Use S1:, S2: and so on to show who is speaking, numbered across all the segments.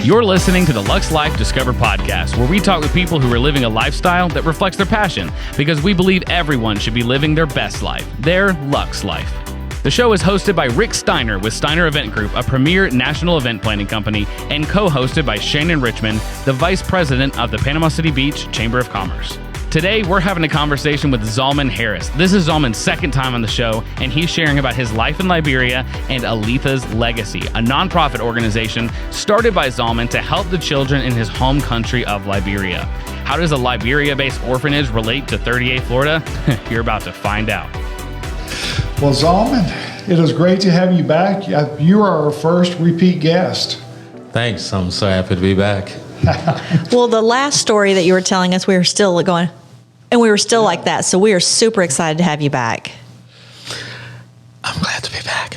S1: You're listening to the Luxe Life Discover podcast, where we talk with people who are living a lifestyle that reflects their passion, because we believe everyone should be living their best life, their Luxe life. The show is hosted by Rick Steiner with Steiner Event Group, a premier national event planning company, and co-hosted by Shannon Richmond, the vice president of the Panama City Beach Chamber of Commerce. Today, we're having a conversation with Zhalman Harris. This is Zhalman's second time on the show, and he's sharing about his life in Liberia and Aletha's Legacy, a nonprofit organization started by Zhalman to help the children in his home country of Liberia. How does a Liberia-based orphanage relate to 38 Florida? You're about to find out.
S2: Well, Zhalman, it is great to have you back. You are our first repeat guest.
S3: Thanks. I'm so happy to be back.
S4: Well, the last story that you were telling us, we were still going, and we were still like that. So we are super excited to have you back.
S3: I'm glad to be back.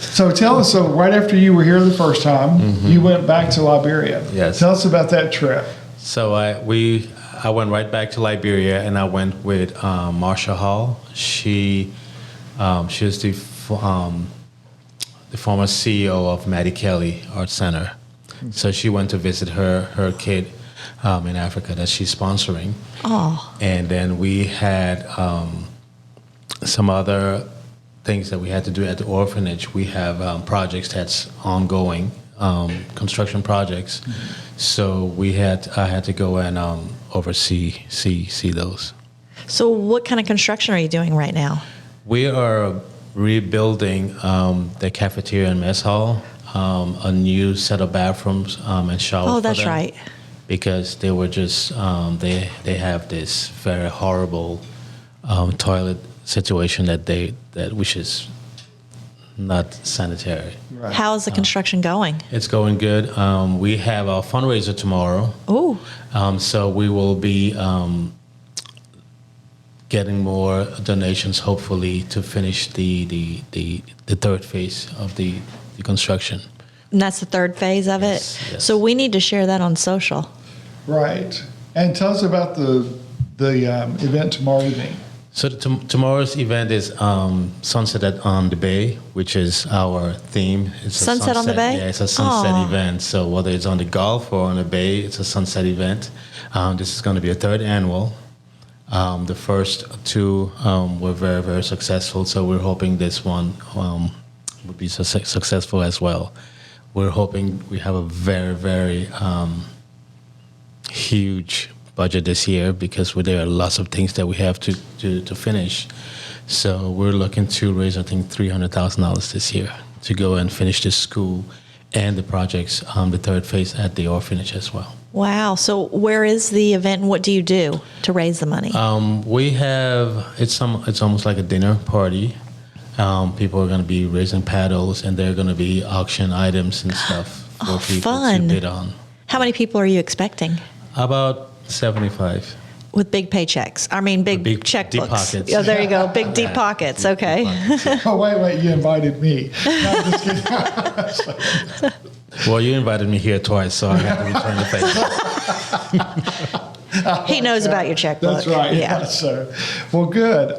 S2: So tell us, right after you were here the first time, you went back to Liberia.
S3: Yes.
S2: Tell us about that trip.
S3: So I went right back to Liberia, and I went with Marsha Hall. She was the former CEO of Maddie Kelly Art Center. So she went to visit her kid in Africa that she's sponsoring.
S4: Oh.
S3: And then we had some other things that we had to do at the orphanage. We have projects that's ongoing, construction projects. So I had to go and oversee those.
S4: So what kind of construction are you doing right now?
S3: We are rebuilding the cafeteria and mess hall, a new set of bathrooms and showers.
S4: Oh, that's
S3: for them,
S4: right.
S3: because they were just they have this very horrible toilet situation which is not sanitary.
S2: Right.
S4: How is the construction going?
S3: It's going good. We have our fundraiser tomorrow.
S4: Oh.
S3: So we will be getting more donations, hopefully, to finish the third phase of the construction.
S4: And that's the third phase of it?
S3: Yes.
S4: So we need to share that on social.
S2: Right. And tell us about the event tomorrow evening.
S3: So tomorrow's event is Sunset on the Bay, which is our theme. It's a
S4: Sunset on the Bay?
S3: Yeah, it's a sunset event. So whether it's on the Gulf or on the Bay, it's a sunset event. This is going to be a third annual. The first two were very, very successful, so we're hoping this one will be successful as well. We're hoping we have a very, very huge budget this year because there are lots of things that we have to finish. So we're looking to raise, I think, $300,000 this year to go and finish the school and the projects, the third phase at the orphanage as well.
S4: Wow. So where is the event and what do you do to raise the money?
S3: We have, it's almost like a dinner party. People are going to be raising paddles and they're going to be auction items and stuff for people
S4: fun.
S3: to bid on.
S4: How many people are you expecting?
S3: About 75.
S4: With big paychecks. I mean, big checkbooks.
S3: Deep pockets.
S4: Yeah, there you go. Big deep pockets. Okay.
S2: Oh, wait, you invited me. No, I'm just kidding.
S3: Well, you invited me here twice, so I have to return the favor.
S4: He knows about your checkbook.
S2: That's right.
S4: Yeah.
S2: So, well, good.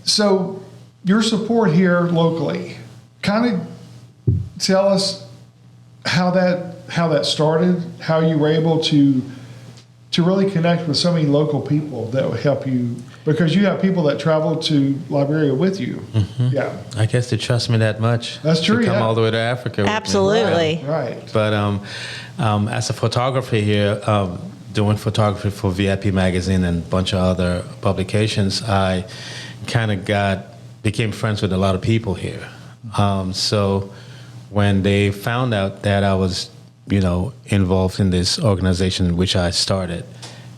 S2: So your support here locally, kind of tell us how that started, how you were able to really connect with so many local people that would help you, because you have people that travel to Liberia with you.
S3: Mm-hmm.
S2: Yeah.
S3: I guess they trust me that much.
S2: That's true,
S3: To come
S2: yeah.
S3: all the way to Africa.
S4: Absolutely.
S2: Right.
S3: But as a photographer here, doing photography for VIP Magazine and a bunch of other publications, I kind of became friends with a lot of people here. So when they found out that I was, involved in this organization which I started,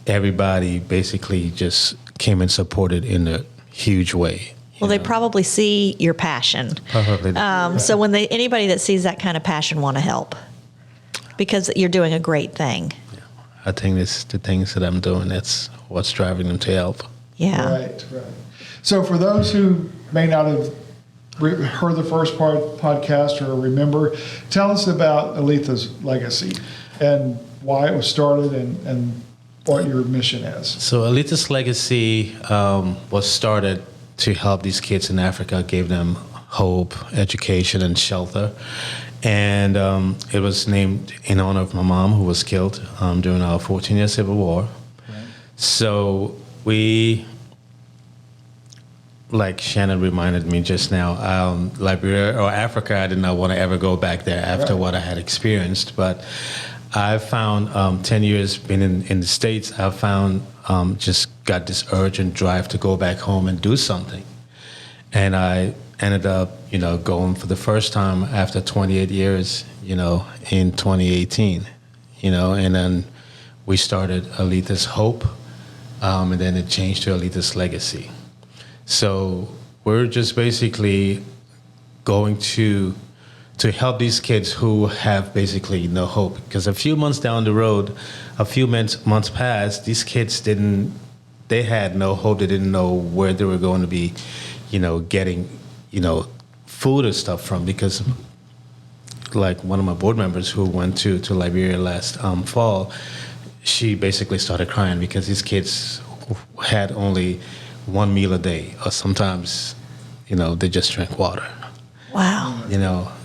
S3: everybody basically just came and supported in a huge way.
S4: Well, they probably see your passion.
S3: Probably.
S4: So when anybody that sees that kind of passion want to help, because you're doing a great thing.
S3: I think it's the things that I'm doing, that's what's driving them to help.
S4: Yeah.
S2: Right. So for those who may not have heard the first podcast or remember, tell us about Aletha's legacy and why it was started and what your mission is.
S3: So Aletha's legacy was started to help these kids in Africa, gave them hope, education, and shelter. And it was named in honor of my mom, who was killed during our 14-year Civil War. Right. So we, like Shannon reminded me just now, Liberia or Africa, I did not want to ever go back there after what I had experienced. But I found 10 years being in the States, I found just got this urgent drive to go back home and do something. And I ended up, going for the first time after 28 years, in 2018, and then we started Aletha's Hope, and then it changed to Aletha's Legacy. So we're just basically going to help these kids who have basically no hope. Because a few months down the road, a few months passed, these kids they had no hope. They didn't know where they were going to be, getting, food or stuff from. Because like one of my board members who went to Liberia last fall, she basically started crying because these kids had only one meal a day, or sometimes, they just drank water.
S4: Wow.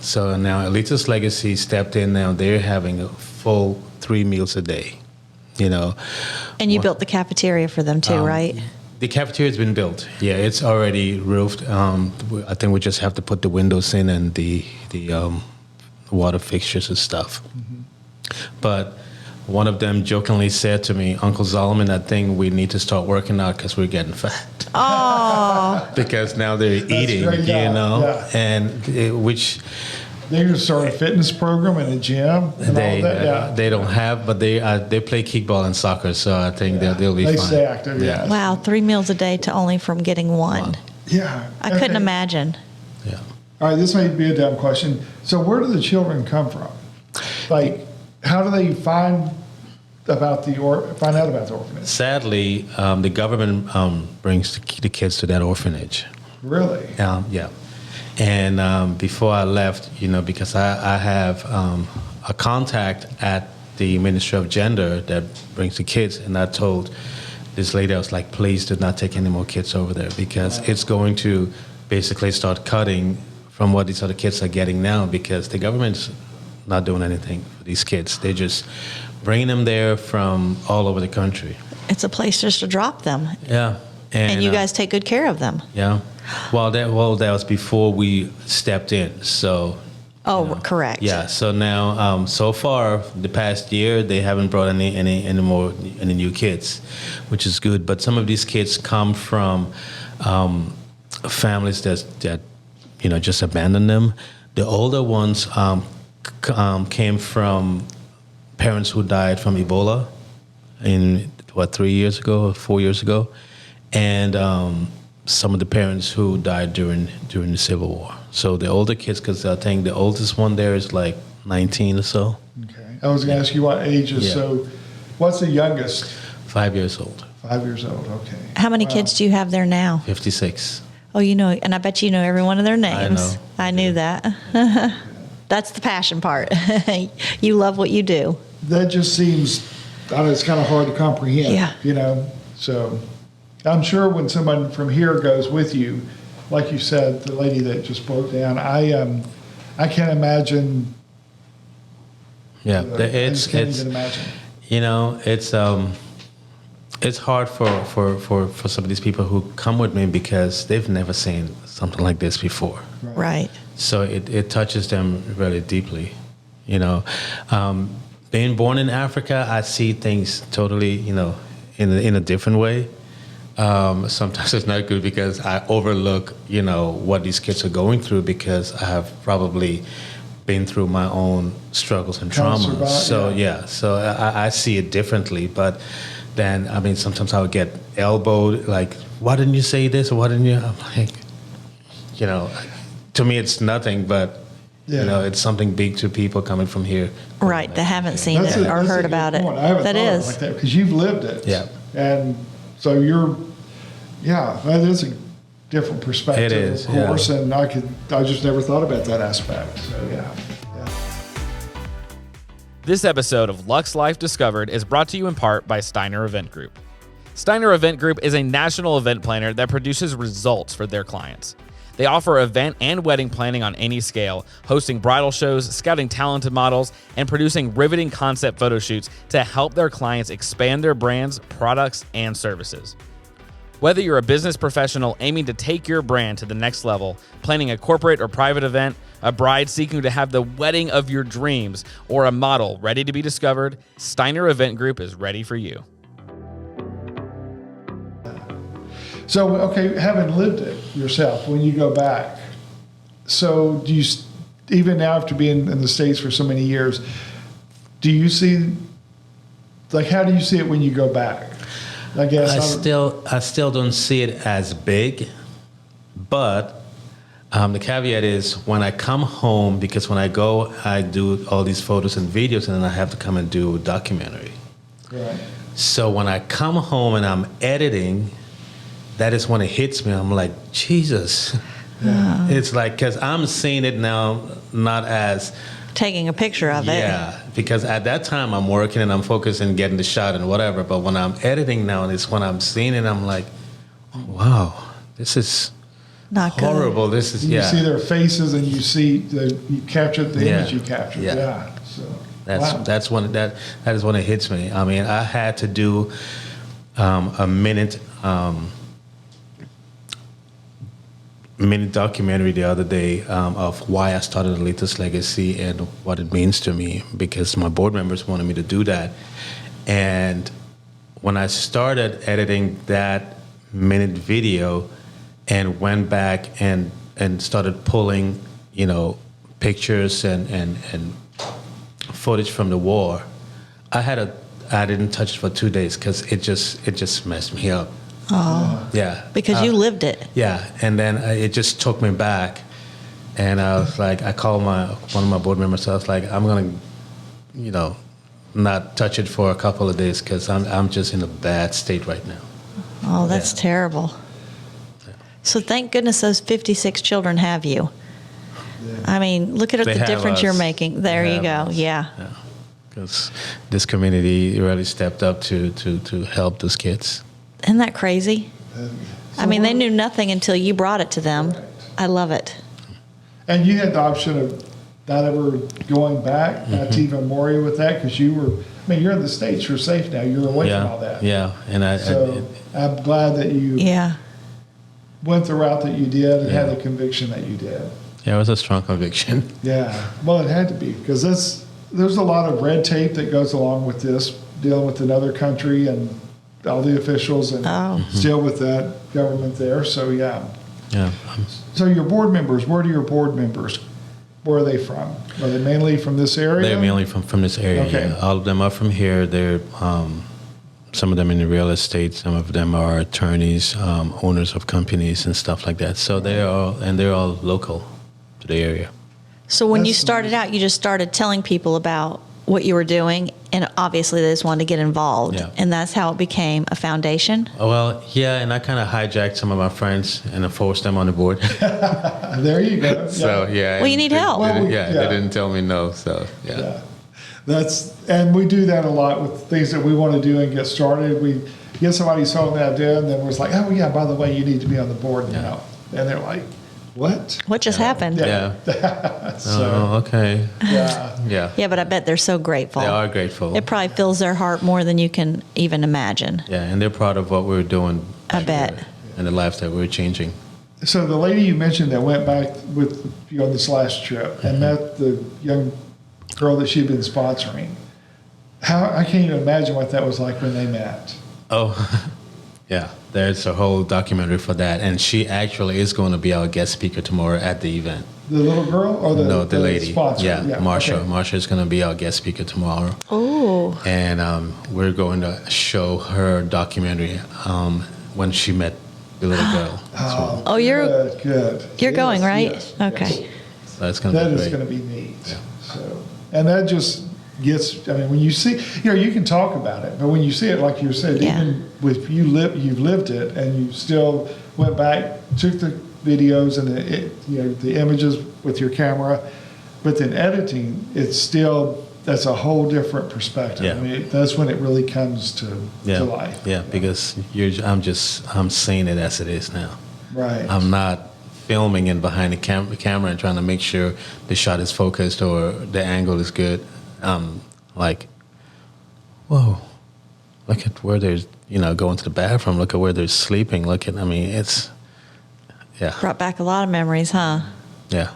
S3: So now Aletha's Legacy stepped in. Now they're having a full 3 meals a day,
S4: And you built the cafeteria for them too, right?
S3: The cafeteria's been built. Yeah, it's already roofed. I think we just have to put the windows in and the water fixtures and stuff. Mm-hmm. But one of them jokingly said to me, Uncle Zhalman, I think we need to start working out because we're getting fat.
S4: Oh.
S3: Because now they're eating, and which...
S2: They're going to start a fitness program in a gym and all that.
S3: They don't have, but they play kickball and soccer, so I think they'll be fine.
S2: They stay active, yeah.
S4: Wow, 3 meals a day to only from getting one.
S3: Wow.
S2: Yeah.
S4: I couldn't imagine.
S3: Yeah.
S2: All right, this may be a dumb question. So where do the children come from? Like, how do they find out about the orphanage?
S3: Sadly, the government brings the kids to that orphanage.
S2: Really?
S3: Yeah. And before I left, because I have a contact at the Ministry of Gender that brings the kids, and I told this lady, I was like, please do not take any more kids over there, because it's going to basically start cutting from what these other kids are getting now, because the government's not doing anything for these kids. They're just bringing them there from all over the country.
S4: It's a place just to drop them.
S3: Yeah.
S4: And you guys take good care of them.
S3: Yeah. Well, that was before we stepped in. So.
S4: Oh, correct.
S3: Yeah. So now, so far, the past year, they haven't brought any new kids, which is good. But some of these kids come from families that just abandoned them. The older ones came from parents who died from Ebola in 3 years ago or 4 years ago, and some of the parents who died during the Civil War. So the older kids, because I think the oldest one there is like 19 or so.
S2: Okay. I was going to ask you what ages.
S3: Yeah.
S2: So what's the youngest?
S3: 5 years old.
S2: 5 years old, okay.
S4: How many kids do you have there now?
S3: 56.
S4: Oh, and I bet you know every one of their names.
S3: I know.
S4: I knew that. That's the passion part. You love what you do.
S2: That just seems, it's kind of hard to comprehend.
S4: Yeah.
S2: So I'm sure when someone from here goes with you, like you said, the lady that just broke down, I can't imagine.
S3: Yeah,
S2: I just can't even imagine.
S3: It's hard for some of these people who come with me because they've never seen something like this before.
S4: Right.
S3: So it touches them really deeply. Being born in Africa, I see things totally, in a different way. Sometimes it's not good because I overlook, what these kids are going through because I have probably been through my own struggles and trauma. So I see it differently. But then, sometimes I would get elbowed, like, why didn't you say this? Or why didn't you? I'm like, to me it's nothing, but it's something big to people coming from here.
S4: Right, that haven't seen it or heard about it.
S2: I haven't
S4: That
S2: thought
S4: is.
S2: of it like that because you've lived it.
S3: Yeah.
S2: And so that is a different perspective,
S3: It is,
S2: of course, and I just never thought about that aspect. So yeah.
S1: This episode of Luxe Life Discovered is brought to you in part by Steiner Event Group. Steiner Event Group is a national event planner that produces results for their clients. They offer event and wedding planning on any scale, hosting bridal shows, scouting talented models, and producing riveting concept photo shoots to help their clients expand their brands, products, and services. Whether you're a business professional aiming to take your brand to the next level, planning a corporate or private event, a bride seeking to have the wedding of your dreams, or a model ready to be discovered, Steiner Event Group is ready for you.
S2: So, okay, having lived it yourself, when you go back, so do you, even now after being in the States for so many years, do you see, like, how do you see it when you go back? I guess
S3: I still don't see it as big, but the caveat is when I come home, because when I go, I do all these photos and videos, and then I have to come and do a documentary.
S2: Right.
S3: So when I come home and I'm editing, that is when it hits me. I'm like, Jesus.
S2: Yeah.
S3: It's like, because I'm seeing it now, not as
S4: Taking a picture of it.
S3: yeah, because at that time I'm working and I'm focused and getting the shot and whatever. But when I'm editing now, and it's when I'm seeing it, I'm like, oh, wow, this is
S4: Not good.
S3: horrible. This is
S2: You see their faces and you see, you captured the
S3: Yeah.
S2: image you captured.
S3: Yeah.
S2: Yeah. So, wow.
S3: That's when that is when it hits me. I mean, I had to do a minute documentary the other day of why I started Aletha's Legacy and what it means to me, because my board members wanted me to do that. And when I started editing that minute video and went back and started pulling, pictures and footage from the war, I didn't touch it for 2 days because it just messed me up.
S4: Oh,
S3: Yeah.
S4: because you lived it.
S3: Yeah, and then it just took me back, and I was like, I called one of my board members. I was like, I'm gonna, not touch it for a couple of days because I'm just in a bad state right now.
S4: Oh, that's
S3: Yeah.
S4: terrible. So thank goodness those 56 children have you. I mean, look at
S3: They
S4: the
S3: have
S4: difference you're
S3: us.
S4: making. There
S3: They
S4: you
S3: have
S4: go.
S3: us.
S4: Yeah.
S3: Because this community really stepped up to help those kids.
S4: Isn't that crazy? I mean, they knew nothing until you brought it to them.
S2: Correct.
S4: I love it.
S2: And you had the option of not ever going back, not to even worry with that, because you're in the States, you're safe now, you're away from all that.
S3: Yeah, and
S2: So I'm glad that you
S4: Yeah.
S2: went the route that you did and had
S3: Yeah.
S2: the conviction that you did.
S3: it was a strong conviction.
S2: Yeah, well, it had to be, because there's a lot of red tape that goes along with this, dealing with another country and all the officials and
S4: Oh.
S2: still with that government there. So, yeah.
S3: Yeah.
S2: So your board members, where do your board members, where are they from? Are they mainly from this area?
S3: They're mainly from this area.
S2: Okay.
S3: Yeah. All of them are from here. They're some of them in the real estate. Some of them are attorneys, owners of companies and stuff like that. So they're all local to the area.
S4: So when you
S2: That's
S4: started out, you just started telling people about what you were doing, and obviously they just wanted to get involved.
S3: Yeah.
S4: And that's how it became a foundation.
S3: Well, yeah, and I kind of hijacked some of my friends and I forced them on the board.
S2: There you go.
S3: So yeah.
S4: Well, you need help.
S2: Well,
S3: They
S2: yeah.
S3: didn't tell me no. So yeah.
S2: Yeah. And we do that a lot with things that we want to do and get started. We get somebody sold an idea and then we're like, oh yeah, by the way, you need to be on the board now. And they're like, what?
S4: What just happened?
S3: Yeah.
S2: So,
S3: Oh, okay.
S2: yeah.
S3: Yeah.
S4: Yeah, but I bet they're so grateful.
S3: They are grateful.
S4: It probably fills their heart more than you can even imagine.
S3: Yeah, and they're proud of what we're doing.
S4: I bet.
S3: And the lives that we're changing.
S2: So the lady you mentioned that went back with you on this last trip and met the young girl that she'd been sponsoring, I can't even imagine what that was like when they met.
S3: Oh, yeah. There's a whole documentary for that, and she actually is going to be our guest speaker tomorrow at the event.
S2: The little girl or the
S3: lady.
S2: sponsor?
S3: Yeah, Marsha.
S2: okay.
S3: Marsha is going to be our guest speaker tomorrow,
S4: Oh,
S3: and we're going to show her documentary when she met the little girl.
S2: Oh,
S4: you're
S2: good.
S4: you're
S2: Yes,
S4: going, right?
S2: yes,
S4: Okay.
S2: yes.
S3: So that's going to
S2: That
S3: be
S2: is
S3: great.
S2: going to be neat. So, and that just gets. I mean, when you see, you can talk about it, but when you see it, like you said,
S4: Yeah.
S2: even with you've lived it, and you still went back, took the videos and the images with your camera, but then editing, that's a whole different perspective.
S3: Yeah.
S2: I mean, that's when it really comes to life.
S3: Yeah, because I'm seeing it as it is now.
S2: Right.
S3: I'm not filming and behind the camera and trying to make sure the shot is focused or the angle is good. Like, whoa, look at where there's, going to the bathroom. Look at where they're sleeping. It's, yeah.
S4: Brought back a lot of memories, huh?
S3: Yeah.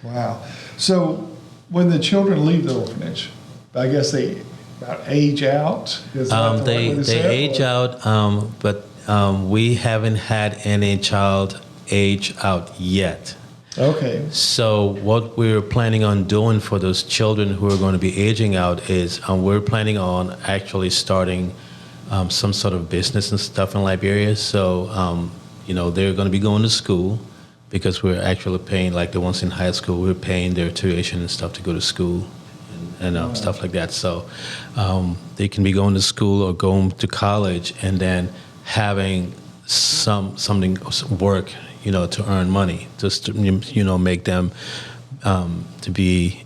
S2: Wow. So when the children leave the orphanage, I guess they about age out? Is that the right way to say
S3: They
S2: it,
S3: age
S2: or?
S3: out, but we haven't had any child age out yet.
S2: Okay.
S3: So what we're planning on doing for those children who are going to be aging out is we're planning on actually starting some sort of business and stuff in Liberia. So, they're going to be going to school because we're actually paying, like the ones in high school, we're paying their tuition and stuff to go to school and stuff like that. So they can be going to school or going to college and then having something work, to earn money, just to, make them to be,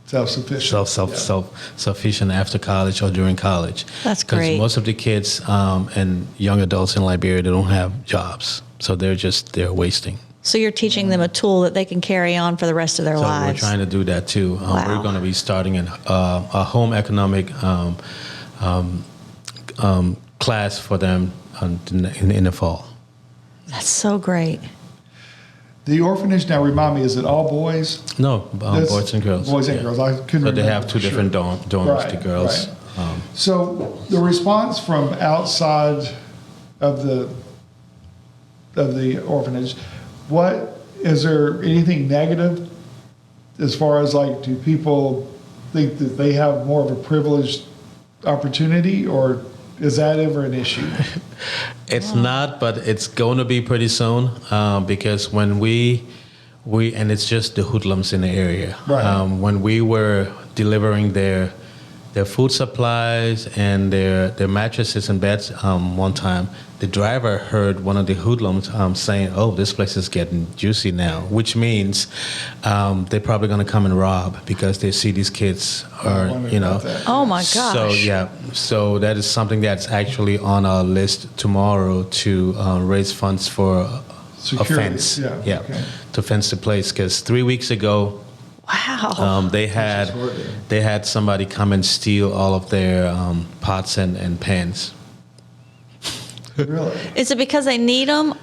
S2: Self-sufficient.
S3: Self-sufficient after college or during college.
S4: That's great.
S3: Because most of the kids and young adults in Liberia, they don't have jobs, so they're wasting.
S4: So you're teaching them a tool that they can carry on for the rest of their
S3: So
S4: lives.
S3: we're trying to do that too.
S4: Wow.
S3: We're going to be starting a home economic class for them in the fall.
S4: That's so great.
S2: The orphanage, now remind me, is it all boys?
S3: No,
S2: That's
S3: boys and girls.
S2: Boys and
S3: Yeah.
S2: girls. I couldn't
S3: But they
S2: remember
S3: have two
S2: for sure.
S3: different dorms, the girls.
S2: Right. So the response from outside of the orphanage, is there anything negative as far as like, do people think that they have more of a privileged opportunity, or is that ever an issue?
S3: It's not, but it's going to be pretty soon because when we and it's just the hoodlums in the area.
S2: Right.
S3: When we were delivering their food supplies and their mattresses and beds one time, the driver heard one of the hoodlums saying, "Oh, this place is getting juicy now," which means they're probably going to come and rob because they see these kids are,
S2: About that.
S4: Oh my gosh.
S3: So so that is something that's actually on our list tomorrow to raise funds for a
S2: Security,
S3: fence.
S2: yeah, okay.
S3: To fence the place because 3 weeks ago
S4: Wow.
S3: they had somebody come and steal all of their pots and pans.
S2: Really?
S4: Is it because they need them?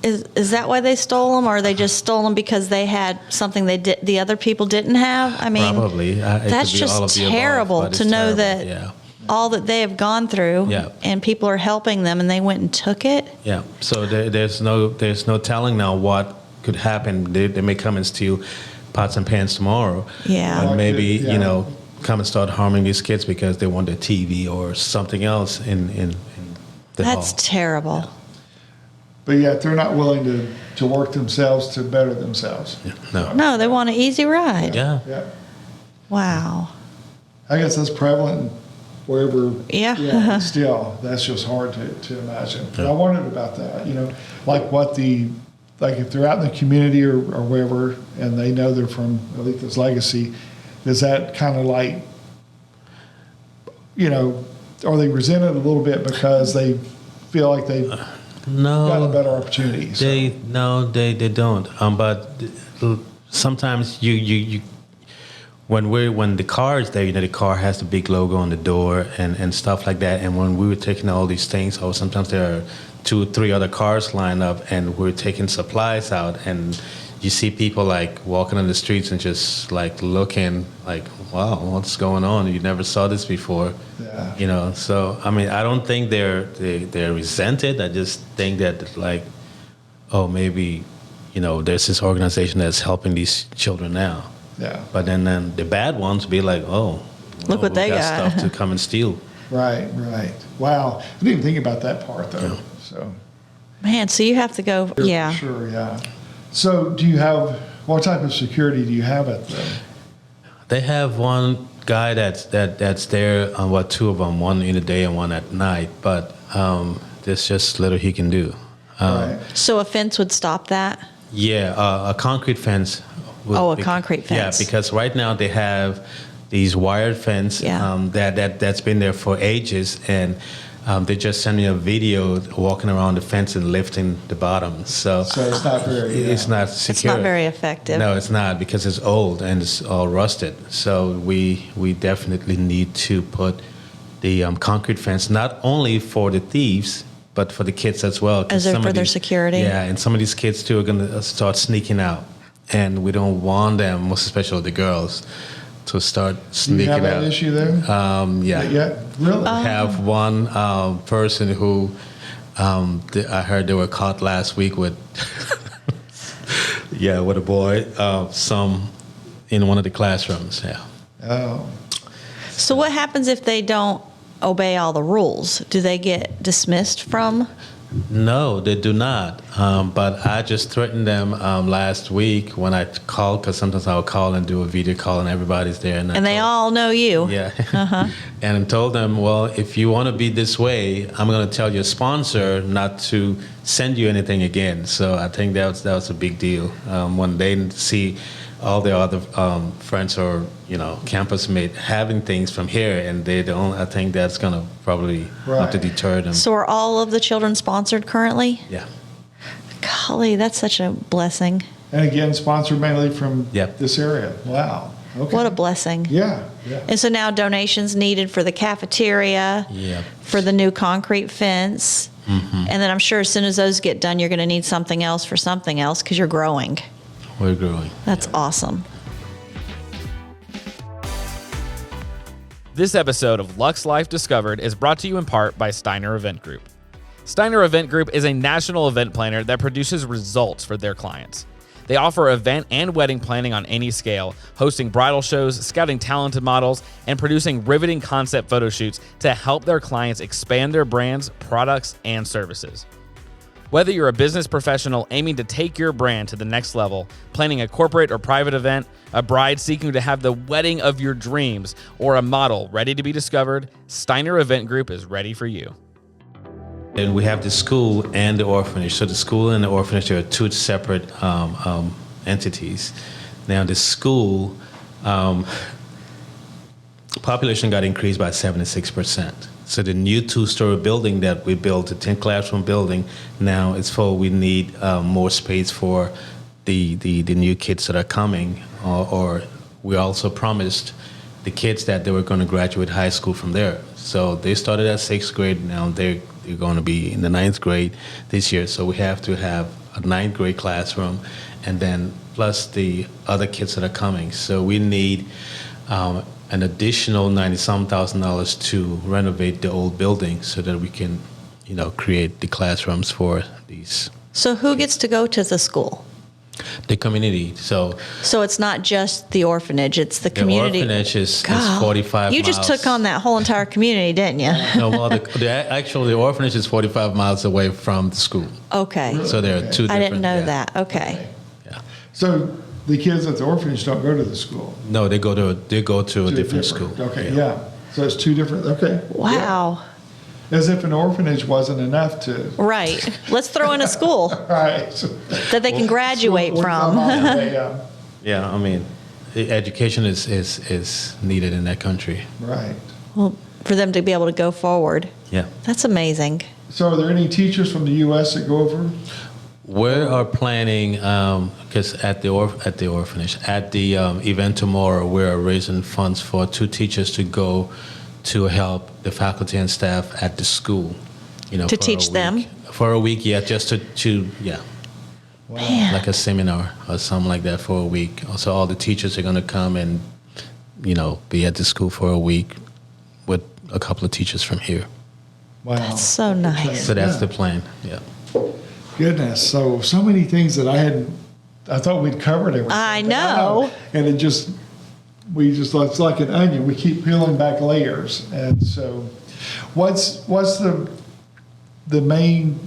S4: Is that why they stole them, or they just stole them because they had something the other people didn't have? I mean,
S3: Probably. It could
S4: that's
S3: be all of
S4: just
S3: the above,
S4: terrible
S3: but
S4: to
S3: it's
S4: know
S3: terrible,
S4: that
S3: yeah.
S4: all that they have gone through,
S3: Yeah.
S4: and people are helping them, and they went and took it.
S3: Yeah. So there's no telling now what could happen. They may come and steal pots and pans tomorrow.
S4: Yeah.
S3: And maybe,
S2: Yeah.
S3: come and start harming these kids because they want their TV or something else in the
S4: That's
S3: hall.
S4: terrible.
S2: But yet they're not willing to work themselves to better themselves.
S3: No.
S4: No, they want an easy ride.
S3: Yeah.
S2: Yeah.
S4: Wow.
S2: I guess that's prevalent wherever.
S4: Yeah.
S2: Still, that's just hard to imagine. But I wondered about that. Like if they're out in the community or wherever, and they know they're from Aletha's legacy, is that kind of like, are they resented a little bit because they feel like they've got a better opportunity? So.
S3: They don't. But sometimes you when the car is there, the car has the big logo on the door and stuff like that. And when we were taking all these things, or sometimes there are 2-3 other cars lined up, and we're taking supplies out, and you see people like walking on the streets and just like looking like, wow, what's going on? You never saw this before.
S2: Yeah.
S3: So I mean, I don't think they're resented. I just think that like, oh, maybe, there's this organization that's helping these children now.
S2: Yeah.
S3: But then the bad ones be like, oh,
S4: Look what
S3: we
S4: they got.
S3: stuff to come and steal.
S2: Right. Wow. I didn't even think about that part though.
S3: Yeah.
S2: So.
S4: Man, so you have to go. Yeah.
S2: Sure. Yeah. So what type of security do you have at the?
S3: They have one guy that's there. Two of them, one in the day and one at night. But there's just little he can do.
S2: Right.
S4: So a fence would stop that?
S3: Yeah, a concrete fence.
S4: A concrete fence.
S3: Yeah, because right now they have these wired fence
S4: Yeah.
S3: that's been there for ages, and They just sent me a video walking around the fence and lifting the bottom. So
S2: it's not very.
S3: It's not
S4: It's
S3: secure.
S4: not very effective.
S3: No, it's not, because it's old and it's all rusted. So we definitely need to put the concrete fence not only for the thieves but for the kids as well. 'Cause
S4: As they're
S3: some
S4: for
S3: of
S4: their
S3: these-
S4: security?
S3: Yeah, and some of these kids too are going to start sneaking out, and we don't want them, most especially the girls, to start
S2: Do you
S3: sneaking
S2: have that
S3: out.
S2: issue there?
S3: Yeah.
S2: Yeah, really?
S3: Have one person who I heard they were caught last week with with a boy some in one of the classrooms. Yeah.
S2: Oh,
S4: So what happens if they don't obey all the rules? Do they get dismissed from?
S3: No, they do not. But I just threatened them last week when I called, because sometimes I'll call and do a video call and everybody's there.
S4: And they all know you.
S3: Yeah. And I told them, well, if you want to be this way, I'm going to tell your sponsor not to send you anything again. So I think that was a big deal. When they see all their other friends or campus mate having things from here, and they don't, I think that's going to probably have to
S2: Right.
S3: deter them.
S4: So are all of the children sponsored currently?
S3: Yeah.
S4: Golly, that's such a blessing.
S2: and again, sponsored mainly from
S3: Yep.
S2: this area. Wow. Okay.
S4: What a blessing.
S2: Yeah, yeah.
S4: And so now donations needed for the cafeteria,
S3: Yeah.
S4: for the new concrete fence. And then I'm sure as soon as those get done, you're going to need something else for something else because you're growing.
S3: We're growing.
S4: That's awesome.
S1: This episode of Luxe Life Discovered is brought to you in part by Steiner Event Group. Steiner Event Group is a national event planner that produces results for their clients. They offer event and wedding planning on any scale, hosting bridal shows, scouting talented models, and producing riveting concept photo shoots to help their clients expand their brands, products, and services. Whether you're a business professional aiming to take your brand to the next level, planning a corporate or private event, a bride seeking to have the wedding of your dreams, or a model ready to be discovered, Steiner Event Group is ready for you.
S3: And we have the school and the orphanage. So the school and the orphanage are two separate entities. Now the school population got increased by 76%. So the new 2-story building that we built, the 10 classroom building, now it's full. We need more space for the new kids that are coming. Or we also promised the kids that they were going to graduate high school from there. So they started at 6th grade. Now they're going to be in the 9th grade this year. So we have to have a 9th grade classroom, and then plus the other kids that are coming. So we need an additional $90-some thousand to renovate the old building so that we can, create the classrooms for these.
S4: So who gets to go to the school?
S3: The community. So
S4: So it's not just the orphanage, it's the community.
S3: The orphanage is
S4: God,
S3: 45
S4: You
S3: miles.
S4: just took on that whole entire community, didn't you?
S3: No, well, actually, the orphanage is 45 miles away from the school.
S4: Okay.
S3: So there are two different.
S4: I didn't know
S3: yeah.
S4: that. Okay.
S3: Yeah.
S2: So the kids at the orphanage don't go to the school.
S3: No, they go to a different school.
S2: Okay, yeah. So it's two different. Okay.
S4: Wow.
S2: As if an orphanage wasn't enough to.
S4: Right. Let's throw in a school
S2: Right.
S4: that they can graduate from.
S2: Yeah.
S3: Yeah, I mean, education is needed in that country.
S2: Right.
S4: Well, for them to be able to go forward.
S3: Yeah.
S4: That's amazing.
S2: So are there any teachers from the U.S. that go over?
S3: We are planning, because at the orphanage, at the event tomorrow, we're raising funds for 2 teachers to go to help the faculty and staff at the school.
S4: To
S3: for
S4: teach
S3: a
S4: them?
S3: week. For a week, yeah, just to
S4: Man.
S3: like a seminar or something like that for a week. Also, all the teachers are going to come and, be at the school for a week with a couple of teachers from here.
S2: Wow.
S4: That's so nice.
S3: So that's
S2: Yeah.
S3: the plan, yeah.
S2: Goodness. So many things that I thought we'd covered everything.
S4: I know.
S2: And it's like an onion. We keep peeling back layers. And so what's the main,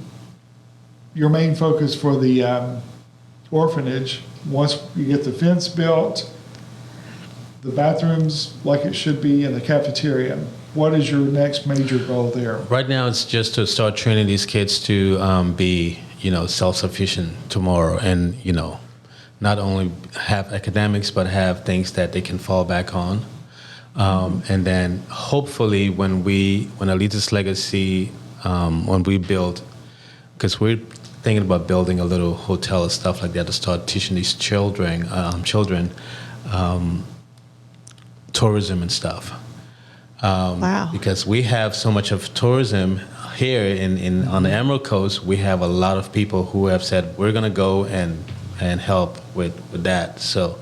S2: your main focus for the orphanage once you get the fence built, the bathrooms like it should be, and the cafeteria? What is your next major goal there?
S3: Right now, it's just to start training these kids to be, self-sufficient tomorrow, and not only have academics but have things that they can fall back on. And then hopefully when Aletha's Legacy, when we build, because we're thinking about building a little hotel and stuff like that to start teaching these children tourism and stuff.
S4: Wow.
S3: Because we have so much of tourism here on the Emerald Coast. We have a lot of people who have said, we're going to go and help with that. So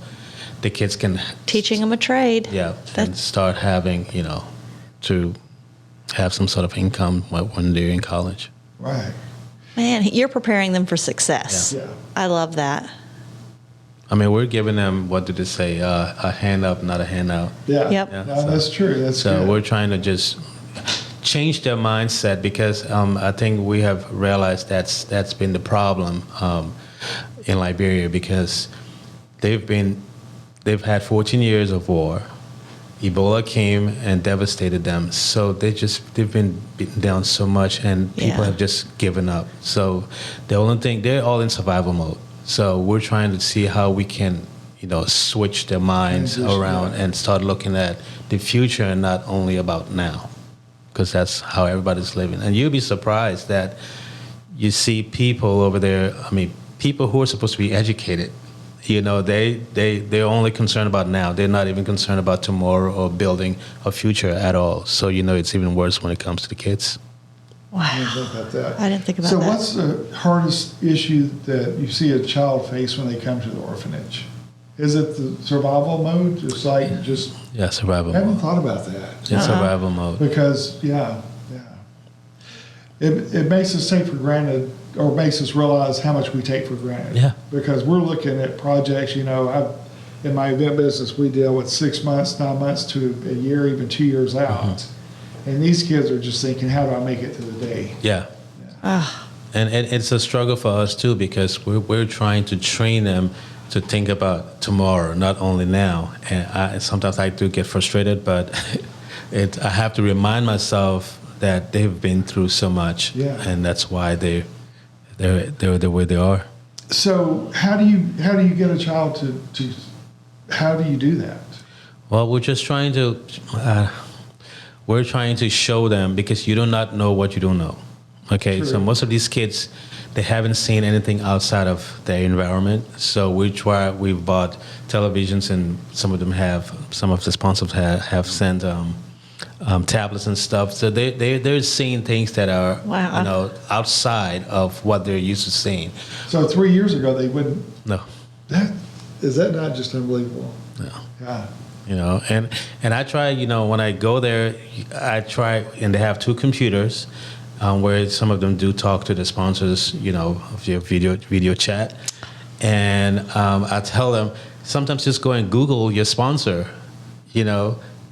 S3: the kids can...
S4: Teaching them a trade.
S3: Yeah, and start having, to have some sort of income when they're in college.
S2: Right.
S4: Man, you're preparing them for success.
S2: Yeah.
S4: I love that.
S3: I mean, we're giving them, what did they say, a hand up, not a handout.
S2: Yeah.
S4: Yep.
S3: Yeah,
S2: No, that's true. That's
S3: So
S2: good.
S3: we're trying to just change their mindset because I think we have realized that's been the problem in Liberia because they've had 14 years of war. Ebola came and devastated them. So they've been beaten down so much and people have just given up. So the only thing, they're all in survival mode. So we're trying to see how we can, switch their minds around and start looking at the future and not only about now. Because that's how everybody's living. And you'll be surprised that you see people over there, people who are supposed to be educated, they're only concerned about now. They're not even concerned about tomorrow or building a future at all. So, it's even worse when it comes to the kids.
S4: Wow.
S2: I didn't think about that.
S4: I didn't think about
S2: So
S4: that.
S2: what's the hardest issue that you see a child face when they come to the orphanage? Is it the survival mode?
S3: Yeah, survival
S2: I haven't
S3: mode.
S2: thought about that.
S3: It's survival mode.
S2: Because, it makes us take for granted, or makes us realize how much we take for granted.
S3: Yeah.
S2: Because we're looking at projects, in my event business, we deal with 6 months, 9 months to a year, even 2 years out. And these kids are just thinking, how do I make it to the day?
S3: Yeah. And it's a struggle for us too because we're trying to train them to think about tomorrow, not only now. And sometimes I do get frustrated, but I have to remind myself that they've been through so much, and that's why they're the way they are.
S2: So how do you get a child to how do you do that?
S3: Well, we're just trying to show them because you do not know what you don't know. Okay,
S2: True.
S3: so most of these kids, they haven't seen anything outside of their environment. So we've bought televisions, and some of the sponsors have sent tablets and stuff. So they're seeing things that are outside of what they're used to seeing.
S2: So 3 years ago they wouldn't.
S3: No.
S2: Is that not just unbelievable?
S3: No.
S2: Yeah.
S3: And I try, when I go there, I try, and they have 2 computers where some of them do talk to the sponsors, of your video chat. And I tell them, sometimes just go and Google your sponsor,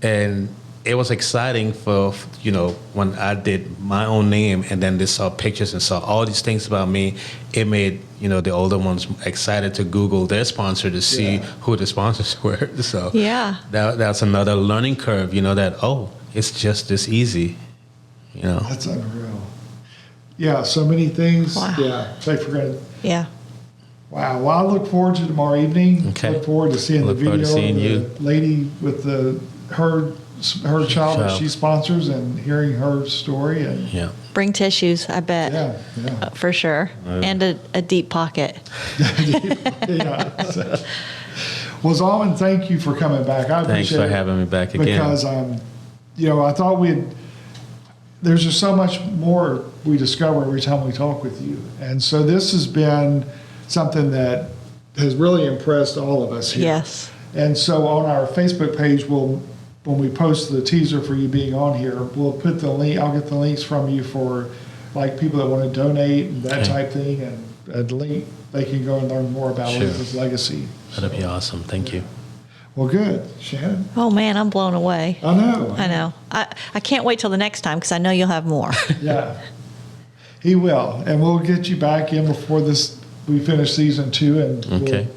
S3: and it was exciting for, when I did my own name and then they saw pictures and saw all these things about me, it made, the older ones excited to Google their sponsor to see who the sponsors were. So that's another learning curve, that, it's just this easy,
S2: That's unreal. Yeah, so many things.
S4: Wow.
S2: Yeah, take for granted.
S4: Yeah.
S2: Wow. Well, I look forward to tomorrow evening.
S3: Okay.
S2: Look forward to seeing
S3: Look
S2: the
S3: forward
S2: video
S3: to seeing
S2: of the lady with her child that she sponsors and hearing her story. And
S3: Yeah.
S4: Bring tissues, I bet.
S2: yeah.
S4: For sure. And a deep pocket.
S2: Yeah. So, well, Zhalman, thank you for coming back. I
S3: Thanks
S2: appreciate
S3: for
S2: it
S3: having me back again.
S2: because I thought there's just so much more we discover every time we talk with you, and so this has been something that has really impressed all of us here.
S4: Yes.
S2: And so on our Facebook page, when we post the teaser for you being on here, we'll put the link. I'll get the links from you for like people that want to donate and that type thing, and a link they can go and learn more about
S3: Sure.
S2: Aletha's legacy.
S3: That'd be awesome. Thank you.
S2: Well, good, Shannon.
S4: Oh, man, I'm blown away.
S2: I know.
S4: I know. I can't wait till the next time because I know you'll have more.
S2: Yeah, he will, and we'll get you back in before we finish season 2, and
S3: Okay.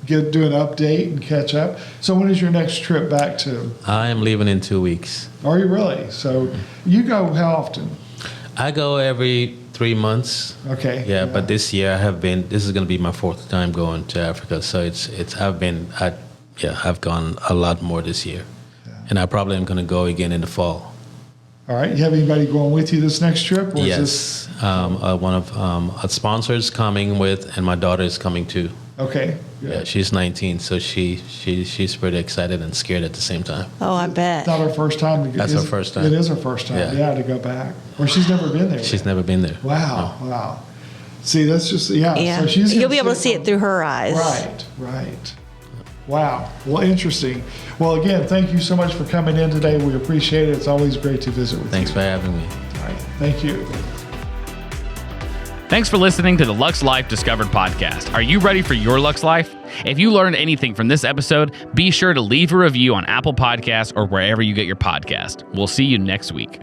S2: we'll do an update and catch up. So when is your next trip back to?
S3: I am leaving in 2 weeks.
S2: Are you really? So you go how often?
S3: I go every 3 months.
S2: Okay.
S3: Yeah, but this year this is going to be my 4th time going to Africa. So I've gone a lot more this year. and I probably am going to go again in the fall.
S2: All right. You have anybody going with you this next trip? Or
S3: Yes,
S2: is
S3: one of our sponsors coming with, and my daughter is coming too.
S2: okay.
S3: Yeah,
S2: Good.
S3: she's 19, so she's pretty excited and scared at the same time.
S4: Oh, I bet.
S2: It's not her first time to go.
S3: That's her first time.
S2: It is her first time,
S3: Yeah.
S2: to go back. Or she's never been there.
S3: She's
S2: yet.
S3: never been there.
S2: Wow. Wow. See, that's just,
S4: Yeah.
S2: So she's
S4: You'll
S2: gonna
S4: be able to
S2: sit
S4: see it through her eyes.
S2: Right. Wow. Well, interesting. Well, again, thank you so much for coming in today. We appreciate it. It's always great to visit with
S3: Thanks
S2: you.
S3: for having me.
S2: All right. Thank you.
S1: Thanks for listening to the Luxe Life Discovered podcast. Are you ready for your Luxe Life? If you learned anything from this episode, be sure to leave a review on Apple Podcasts or wherever you get your podcast. We'll see you next week.